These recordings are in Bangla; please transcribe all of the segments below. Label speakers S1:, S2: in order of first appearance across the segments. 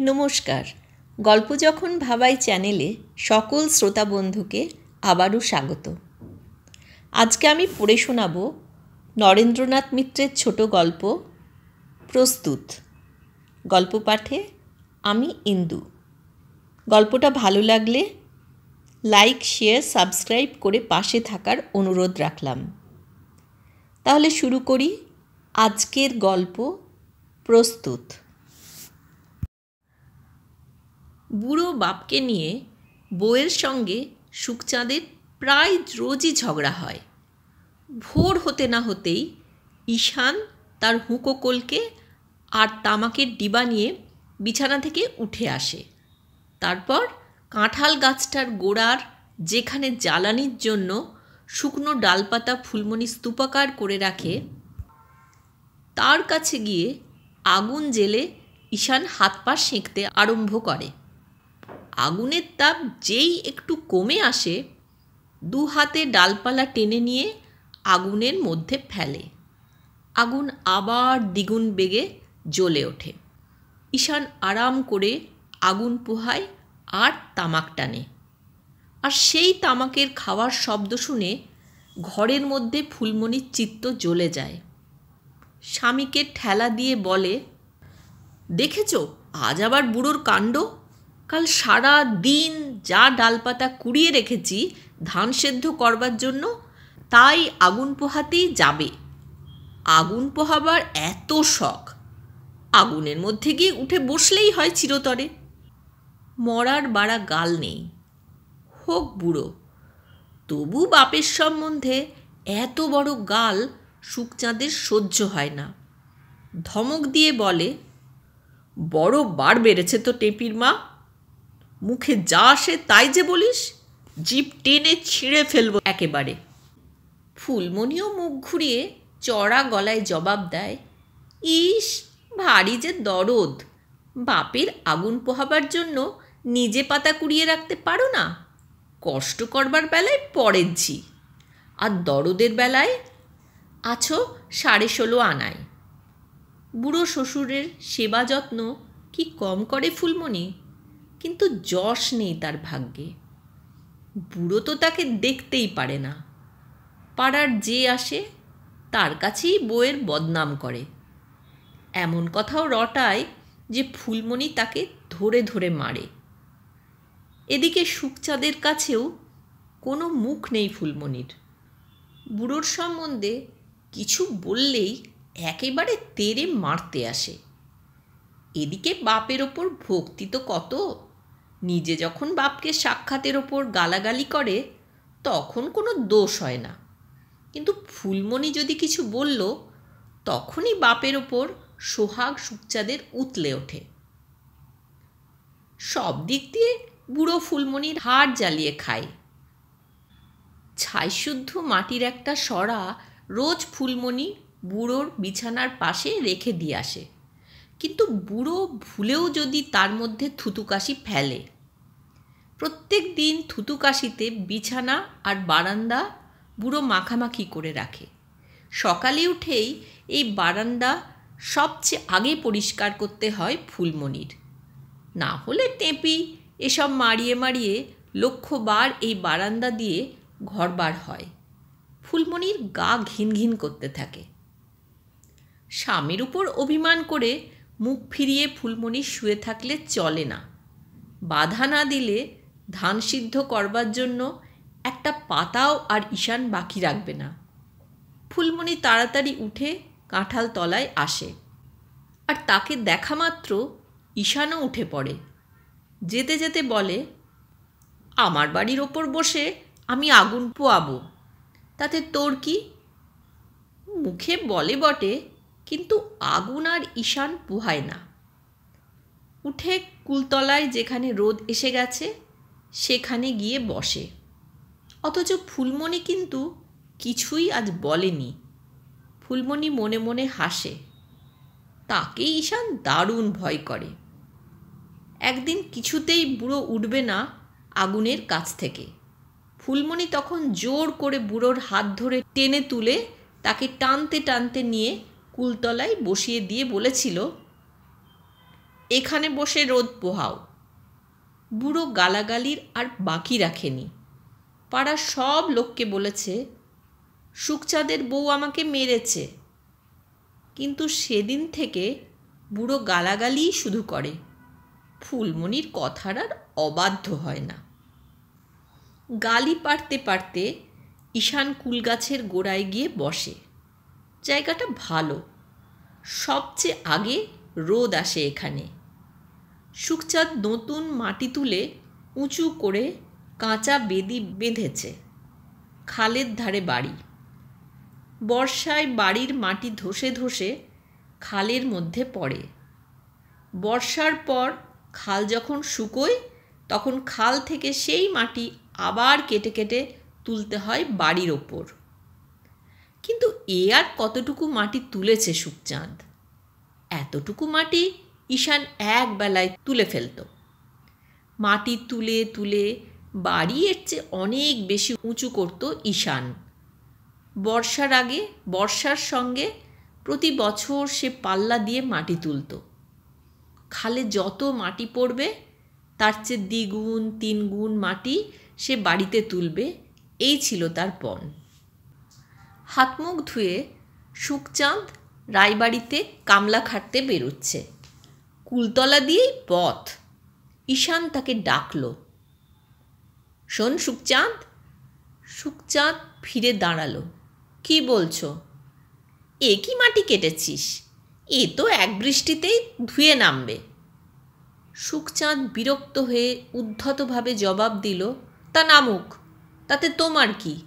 S1: নমস্কার। গল্প যখন ভাবাই চ্যানেলে সকল শ্রোতা বন্ধুকে আবারও স্বাগত। আজকে আমি পড়ে শোনাব নরেন্দ্রনাথ মিত্রের ছোট গল্প প্রস্তুত। গল্প পাঠে আমি ইন্দু। গল্পটা ভালো লাগলে লাইক, শেয়ার, সাবস্ক্রাইব করে পাশে থাকার অনুরোধ রাখলাম। তাহলে শুরু করি আজকের গল্প প্রস্তুত। বুড়ো বাপকে নিয়ে বউয়ের সঙ্গে সুখচাঁদের প্রায় রোজই ঝগড়া হয়। ভোর হতে না হতেই ঈশান তার হুঁকো কলকে আর তামাকের ডিবা নিয়ে বিছানা থেকে উঠে আসে। তারপর কাঁঠাল গাছটার গোড়ার যেখানে জ্বালানির জন্য শুকনো ডালপাতা ফুলমণি স্তূপাকার করে রাখে, তার কাছে গিয়ে আগুন জ্বেলে ঈশান হাত পা সেঁকতে আরম্ভ করে। আগুনের তাপ যেই একটু কমে আসে, দু হাতে ডালপালা টেনে নিয়ে আগুনের মধ্যে ফেলে। আগুন আবার দ্বিগুণ বেগে জ্বলে ওঠে। ঈশান আরাম করে আগুন পোহায় আর তামাক টানে। আর সেই তামাকের খাওয়ার শব্দ শুনে ঘরের মধ্যে ফুলমণির চিত্ত জ্বলে যায়। স্বামীকে ঠেলা দিয়ে বলে, দেখেছ আজ আবার বুড়োর কাণ্ড। কাল সারা দিন যা ডালপাতা কুড়িয়ে রেখেছি ধান সেদ্ধ করবার জন্য, তাই আগুন পোহাতেই যাবে। আগুন পোহাবার এত শখ, আগুনের মধ্যে গিয়ে উঠে বসলেই হয় চিরতরে। মরার বাড়া গাল নেই, হোক বুড়ো, তবু বাপের সম্বন্ধে এত বড় গাল সুখচাঁদের সহ্য হয় না। ধমক দিয়ে বলে, বড় বার বেড়েছে তো টেপির মা, মুখে যা আসে তাই যে বলিস, জিভ টেনে ছিঁড়ে ফেলব একেবারে। ফুলমণিও মুখ ঘুরিয়ে চড়া গলায় জবাব দেয়, ইস ভারী যে দরদ, বাপের আগুন পোহাবার জন্য নিজে পাতা কুড়িয়ে রাখতে পারো না। কষ্ট করবার বেলায় পরের ঝি, আর দরদের বেলায় আছো 16.5 আনায়। বুড়ো শ্বশুরের সেবা যত্ন কি কম করে ফুলমণি, কিন্তু যশ নেই তার ভাগ্যে। বুড়ো তো তাকে দেখতেই পারে না। পাড়ার যে আসে তার কাছেই বউয়ের বদনাম করে। এমন কথাও রটায় যে ফুলমণি তাকে ধরে ধরে মারে। এদিকে সুখচাঁদের কাছেও কোনো মুখ নেই ফুলমণির। বুড়োর সম্বন্ধে কিছু বললেই একেবারে তেড়ে মারতে আসে। এদিকে বাপের ওপর ভক্তি তো কত, নিজে যখন বাপকে সাক্ষাতের ওপর গালাগালি করে তখন কোনো দোষ হয় না, কিন্তু ফুলমণি যদি কিছু বলল তখনই বাপের ওপর সোহাগ সুখচাঁদের উতলে ওঠে। সব দিক দিয়ে বুড়ো ফুলমণির হাড় জ্বালিয়ে খায়। ছাইশুদ্ধ মাটির একটা সরা রোজ ফুলমণি বুড়োর বিছানার পাশে রেখে দিয়ে আসে, কিন্তু বুড়ো ভুলেও যদি তার মধ্যে থুতুকাশি ফেলে, প্রত্যেক দিন থুতুকাশিতে বিছানা আর বারান্দা বুড়ো মাখামাখি করে রাখে। সকালে উঠেই এই বারান্দা সবচেয়ে আগে পরিষ্কার করতে হয় ফুলমণির, না হলে টেপি এসব মারিয়ে মারিয়ে লক্ষবার এই বারান্দা দিয়ে ঘরবার হয়। ফুলমণির গা ঘিন ঘিন করতে থাকে। স্বামীর উপর অভিমান করে মুখ ফিরিয়ে ফুলমণি শুয়ে থাকলে চলে না। বাধা না দিলে ধান সিদ্ধ করবার জন্য একটা পাতাও আর ঈশান বাকি রাখবে না। ফুলমণি তাড়াতাড়ি উঠে কাঁঠাল তলায় আসে, আর তাকে দেখা মাত্র ঈশানও উঠে পড়ে। যেতে যেতে বলে, আমার বাড়ির ওপর বসে আমি আগুন পোয়াবো, তাতে তোর কি? মুখে বলে বটে, কিন্তু আগুন আর ঈশান পোহায় না। উঠে কুলতলায় যেখানে রোদ এসে গেছে সেখানে গিয়ে বসে। অথচ ফুলমণি কিন্তু কিছুই আজ বলেনি। ফুলমণি মনে মনে হাসে। তাকে ঈশান দারুণ ভয় করে। একদিন কিছুতেই বুড়ো উঠবে না আগুনের কাছ থেকে। ফুলমণি তখন জোর করে বুড়োর হাত ধরে টেনে তুলে তাকে টানতে টানতে নিয়ে কুলতলায় বসিয়ে দিয়ে বলেছিল, এখানে বসে রোদ পোহাও। বুড়ো গালাগালির আর বাকি রাখেনি। পাড়ার সব লোককে বলেছে, সুখচাঁদের বউ আমাকে মেরেছে। কিন্তু সেদিন থেকে বুড়ো গালাগালিই শুধু করে, ফুলমণির কথার আর অবাধ্য হয় না। গালি পাড়তে পাড়তে ঈশান কুলগাছের গোড়ায় গিয়ে বসে। জায়গাটা ভালো, সবচেয়ে আগে রোদ আসে এখানে। সুখচাঁদ নতুন মাটি তুলে উঁচু করে কাঁচা বেদি বেঁধেছে। খালের ধারে বাড়ি। বর্ষায় বাড়ির মাটি ধসে ধসে খালের মধ্যে পড়ে। বর্ষার পর খাল যখন শুকোয় তখন খাল থেকে সেই মাটি আবার কেটে কেটে তুলতে হয় বাড়ির ওপর। কিন্তু এ আর কতটুকু মাটি তুলেছে সুখচাঁদ? এতটুকু মাটি ঈশান এক বেলায় তুলে ফেলত। মাটি তুলে তুলে বাড়ি এর চেয়ে অনেক বেশি উঁচু করত ঈশান। বর্ষার আগে বর্ষার সঙ্গে প্রতি বছর সে পাল্লা দিয়ে মাটি তুলত। খালে যত মাটি পড়বে তার চেয়ে দ্বিগুণ তিনগুণ মাটি সে বাড়িতে তুলবে, এই ছিল তার পণ। হাত মুখ ধুয়ে সুখচাঁদ রায়বাড়িতে কামলা খাটতে বেরোচ্ছে। কুলতলা দিয়েই পথ। ঈশান তাকে ডাকল, শোন সুখচাঁদ। সুখচাঁদ ফিরে দাঁড়ালো। কি বলছো? এ কি মাটি কেটেছিস? এ তো এক বৃষ্টিতেই ধুয়ে নামবে। সুখচাঁদ বিরক্ত হয়ে উদ্ধতভাবে জবাব দিল, তা নামুক, তাতে তোমার কি?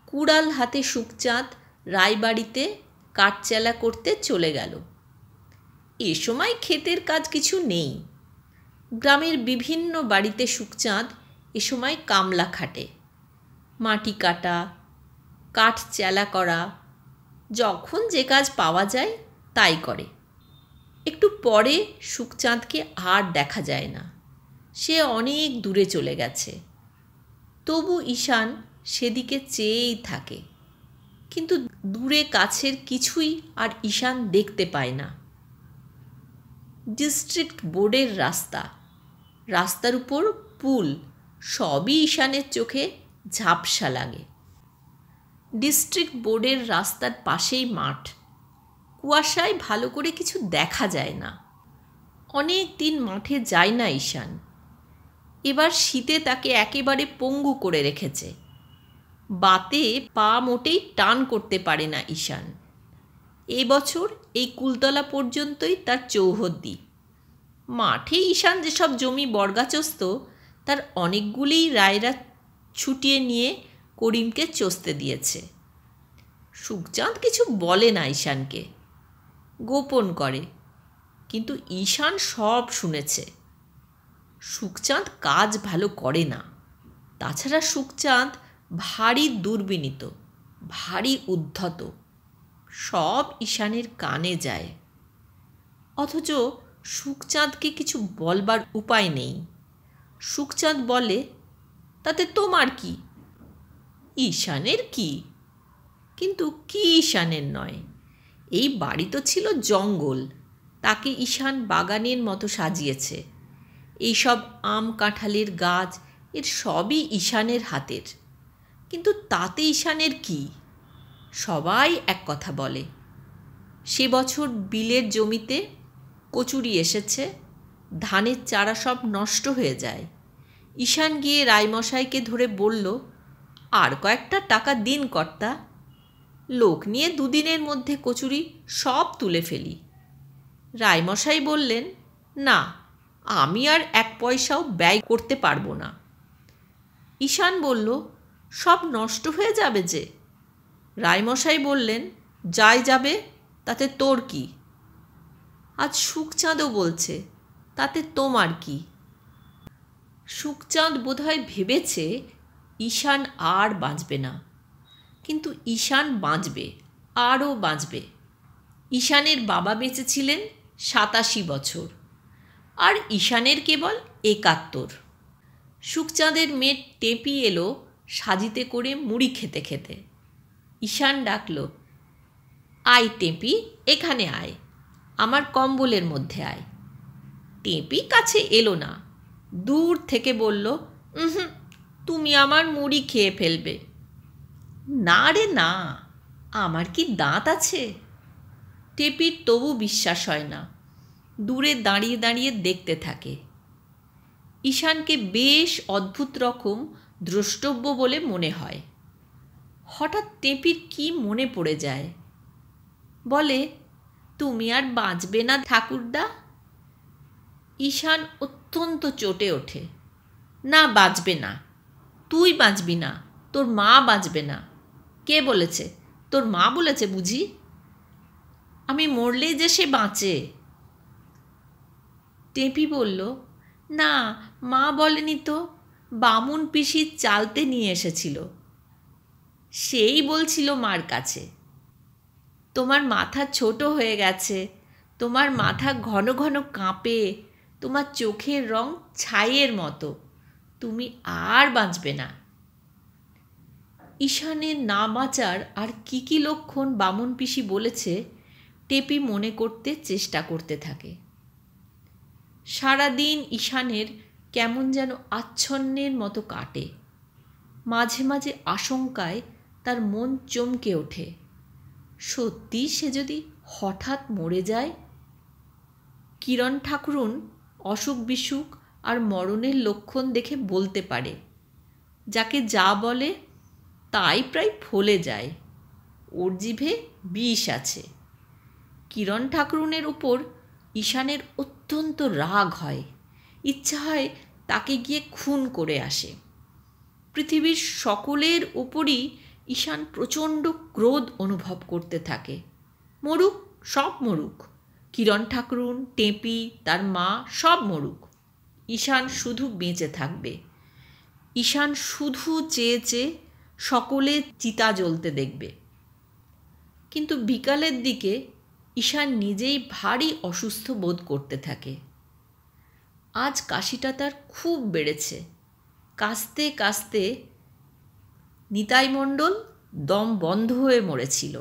S1: কুড়াল হাতে সুখচাঁদ রায়বাড়িতে কাঠচেলা করতে চলে গেল। এ সময় ক্ষেতের কাজ কিছু নেই। গ্রামের বিভিন্ন বাড়িতে সুখচাঁদ এ সময় কামলা খাটে। মাটি কাটা, কাঠ চেলা করা, যখন যে কাজ পাওয়া যায় তাই করে। একটু পরে সুখচাঁদকে আর দেখা যায় না। সে অনেক দূরে চলে গেছে। তবু ঈশান সেদিকে চেয়েই থাকে। কিন্তু দূরে কাছের কিছুই আর ঈশান দেখতে পায় না। ডিস্ট্রিক্ট বোর্ডের রাস্তা, রাস্তার উপর পুল, সবই ঈশানের চোখে ঝাপসা লাগে। ডিস্ট্রিক্ট বোর্ডের রাস্তার পাশেই মাঠ। কুয়াশায় ভালো করে কিছু দেখা যায় না। অনেক দিন মাঠে যায় না ঈশান। এবার শীতে তাকে একেবারে পঙ্গু করে রেখেছে। বাতে পা মোটেই টান করতে পারে না ঈশান। এবছর এই কুলতলা পর্যন্তই তার চৌহদ্দি। মাঠে ঈশান যেসব জমি বর্গাচস্ত তার অনেকগুলিই রায়রা ছুটিয়ে নিয়ে করিমকে চষতে দিয়েছে। সুখচাঁদ কিছু বলে না ঈশানকে, গোপন করে, কিন্তু ঈশান সব শুনেছে। সুখচাঁদ কাজ ভালো করে না। তাছাড়া সুখচাঁদ ভারী দুর্বিনীত, ভারী উদ্ধত, সব ঈশানের কানে যায়। অথচ সুখচাঁদকে কিছু বলবার উপায় নেই। সুখচাঁদ বলে, তাতে তোমার কি? ঈশানের কি? কিন্তু কি ঈশানের নয়? এই বাড়ি তো ছিল জঙ্গল, তাকে ঈশান বাগানের মতো সাজিয়েছে। এইসব আম কাঁঠালের গাছ এর সবই ঈশানের হাতের। কিন্তু তাতে ঈশানের কি? সবাই এক কথা বলে। সে বছর বিলের জমিতে কচুরি এসেছে, ধানের চারা সব নষ্ট হয়ে যায়। ঈশান গিয়ে রায়মশাইকে ধরে বলল, আর কয়েকটা টাকা দিন কর্তা, লোক নিয়ে দুদিনের মধ্যে কচুরি সব তুলে ফেলি। রায়মশাই বললেন, না, আমি আর এক পয়সাও ব্যয় করতে পারবো না। ঈশান বলল, সব নষ্ট হয়ে যাবে যে। রায়মশাই বললেন, যাই যাবে, তাতে তোর কি? আজ সুখচাঁদও বলছে, তাতে তোমার কি? সুখচাঁদ বোধহয় ভেবেছে ঈশান আর বাঁচবে না। কিন্তু ঈশান বাঁচবে, আরও বাঁচবে। ঈশানের বাবা বেঁচে ছিলেন 87 বছর, আর ঈশানের কেবল 71। সুখচাঁদের মেয়ে টেপি এলো সাজিতে করে মুড়ি খেতে খেতে। ঈশান ডাকল, আয় টেপি, এখানে আয়, আমার কম্বলের মধ্যে আয়। টেপি কাছে এলো না, দূর থেকে বলল, তুমি আমার মুড়ি খেয়ে ফেলবে। না রে না, আমার কি দাঁত আছে? টেপির তবু বিশ্বাস হয় না, দূরে দাঁড়িয়ে দাঁড়িয়ে দেখতে থাকে। ঈশানকে বেশ অদ্ভুত রকম দ্রষ্টব্য বলে মনে হয়। হঠাৎ টেপির কি মনে পড়ে যায়, বলে, তুমি আর বাঁচবে না ঠাকুরদা? ঈশান অত্যন্ত চটে ওঠে, না, বাঁচবে না। তুই বাঁচবি না, তোর মা বাঁচবে না। কে বলেছে? তোর মা বলেছে বুঝি? আমি মরলেই যে সে বাঁচে। টেপি বলল, না, মা বলেনি তো, বামুন পিসি চালতে নিয়ে এসেছিল, সেই বলছিল মার কাছে, তোমার মাথা ছোট হয়ে গেছে, তোমার মাথা ঘন ঘন কাঁপে, তোমার চোখের রং ছাইয়ের মতো, তুমি আর বাঁচবে না। ঈশানের না বাঁচার আর কি কি লক্ষণ বামুন পিসি বলেছে টেপি মনে করতে চেষ্টা করতে থাকে। সারাদিন ঈশানের কেমন যেন আচ্ছন্নের মতো কাটে। মাঝে মাঝে আশঙ্কায় তার মন চমকে ওঠে, সত্যি সে যদি হঠাৎ মরে যায়? কিরণ ঠাকুরুন অসুখ বিসুখ আর মরণের লক্ষণ দেখে বলতে পারে, যাকে যা বলে তাই প্রায় ফলে যায়, ওর জিভে বিষ আছে। কিরণ ঠাকুরুনের উপর ঈশানের অত্যন্ত রাগ হয়, ইচ্ছা হয় তাকে গিয়ে খুন করে আসে। পৃথিবীর সকলের উপরই ঈশান প্রচণ্ড ক্রোধ অনুভব করতে থাকে। মরুক, সব মরুক, কিরণ ঠাকুরুন, টেপি, তার মা সব মরুক, ঈশান শুধু বেঁচে থাকবে। ঈশান শুধু চেয়ে চেয়ে সকলে চিতা জ্বলতে দেখবে। কিন্তু বিকালের দিকে ঈশান নিজেই ভারী অসুস্থ বোধ করতে থাকে। আজ কাশিটা তার খুব বেড়েছে। কাশতে কাশতে নিতাই মণ্ডল দম বন্ধ হয়ে মরেছিল।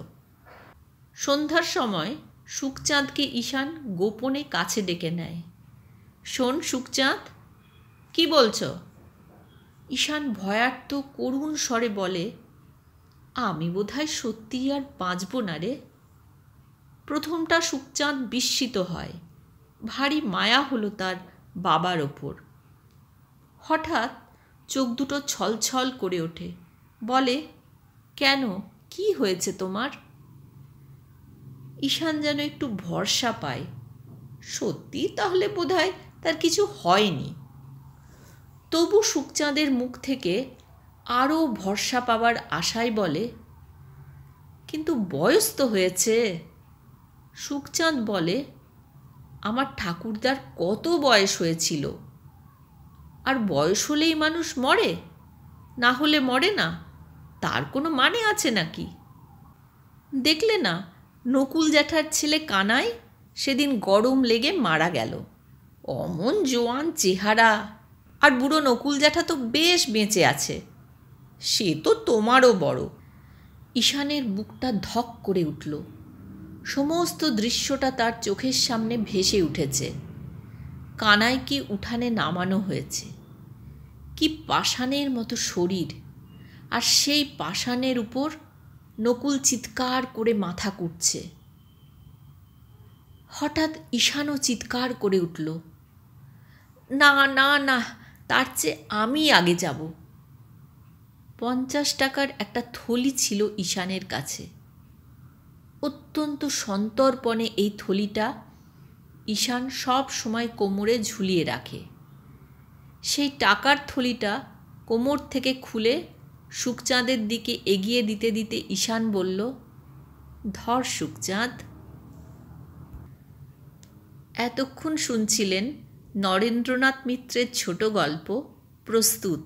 S1: সন্ধ্যার সময় সুখচাঁদকে ঈশান গোপনে কাছে ডেকে নেয়। শোন সুখচাঁদ, কি বলছ? ঈশান ভয়ার্ত করুণ স্বরে বলে, আমি বোধহয় সত্যিই আর বাঁচব না রে। প্রথমটা সুখচাঁদ বিস্মিত হয়, ভারী মায়া হলো তার বাবার ওপর। হঠাৎ চোখ দুটো ছলছল করে ওঠে, বলে, কেন, কি হয়েছে তোমার? ঈশান যেন একটু ভরসা পায়, সত্যি তাহলে বোধহয় তার কিছু হয়নি। তবু সুখচাঁদের মুখ থেকে আরও ভরসা পাওয়ার আশায় বলে, কিন্তু বয়স তো হয়েছে। সুখচাঁদ বলে, আমার ঠাকুরদার কত বয়স হয়েছিল, আর বয়স হলেই মানুষ মরে, না হলে মরে না, তার কোনো মানে আছে নাকি? দেখলে না, নকুল জ্যাঠার ছেলে কানাই সেদিন গরম লেগে মারা গেল। অমন জোয়ান চেহারা, আর বুড়ো নকুল জ্যাঠা তো বেশ বেঁচে আছে, সে তো তোমারও বড়। ঈশানের বুকটা ধক করে উঠল। সমস্ত দৃশ্যটা তার চোখের সামনে ভেসে উঠেছে। কানাইকে উঠানে নামানো হয়েছে, কি পাষাণের মতো শরীর, আর সেই পাষাণের উপর নকুল চিৎকার করে মাথা কুটছে। হঠাৎ ঈশানও চিৎকার করে উঠল, না না না, তার চেয়ে আমি আগে যাব। 50 টাকার একটা থলি ছিল ঈশানের কাছে। অত্যন্ত সন্তর্পণে এই থলিটা ঈশান সব সময় কোমরে ঝুলিয়ে রাখে। সেই টাকার থলিটা কোমর থেকে খুলে সুখচাঁদের দিকে এগিয়ে দিতে দিতে ঈশান বলল, ধর সুখচাঁদ। এতক্ষণ শুনছিলেন নরেন্দ্রনাথ মিত্রের ছোট গল্প প্রস্তুত।